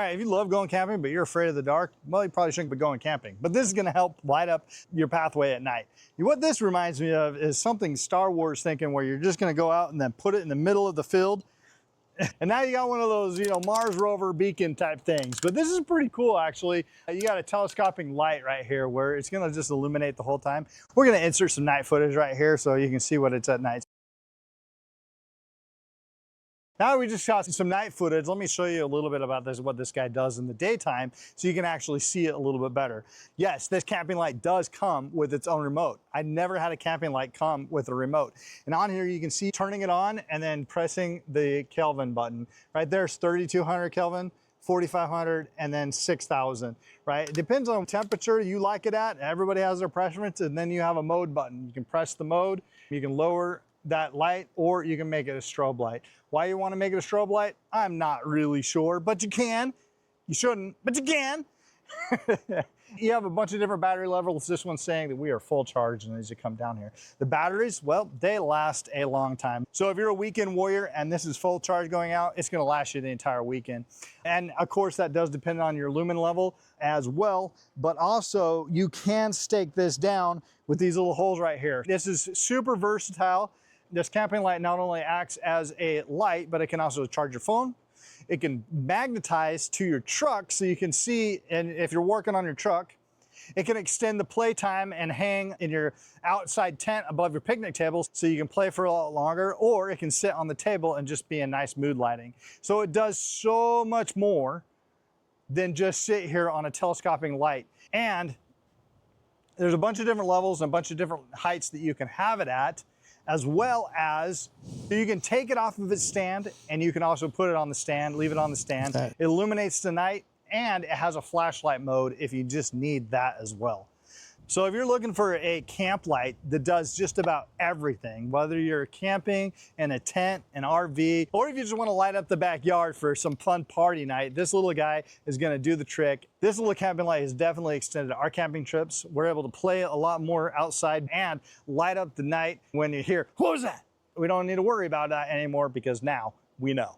right, if you love going camping, but you're afraid of the dark, well, you probably shouldn't be going camping. But this is gonna help light up your pathway at night. What this reminds me of is something Star Wars thinking, where you're just gonna go out and then put it in the middle of the field. And now you got one of those, you know, Mars rover beacon type things. But this is pretty cool, actually. You got a telescoping light right here where it's gonna just illuminate the whole time. We're gonna insert some night footage right here so you can see what it's at night. Now we just shot some night footage. Let me show you a little bit about this, what this guy does in the daytime, so you can actually see it a little bit better. Yes, this camping light does come with its own remote. I never had a camping light come with a remote. And on here you can see turning it on and then pressing the Kelvin button. Right there's 3200 Kelvin, 4500, and then 6000, right? It depends on temperature you like it at. Everybody has their preference, and then you have a mode button. You can press the mode, you can lower that light, or you can make it a strobe light. Why you want to make it a strobe light, I'm not really sure, but you can. You shouldn't, but you can. You have a bunch of different battery levels. This one's saying that we are full charge, and as you come down here, the batteries, well, they last a long time. So if you're a weekend warrior and this is full charge going out, it's going to last you the entire weekend. And of course, that does depend on your lumen level as well, but also you can stake this down with these little holes right here. This is super versatile. This camping light not only acts as a light, but it can also charge your phone. It can magnetize to your truck so you can see, and if you're working on your truck, it can extend the playtime and hang in your outside tent above your picnic table so you can play for a lot longer, or it can sit on the table and just be a nice mood lighting. So it does so much more than just sit here on a telescoping light. And there's a bunch of different levels and a bunch of different heights that you can have it at, as well as you can take it off of its stand and you can also put it on the stand, leave it on the stand. It illuminates the night, and it has a flashlight mode if you just need that as well. So if you're looking for a camp light that does just about everything, whether you're camping in a tent, an RV, or if you just want to light up the backyard for some fun party night, this little guy is going to do the trick. This little camping light has definitely extended our camping trips. We're able to play a lot more outside and light up the night when you hear, "What was that?" We don't need to worry about that anymore because now we know.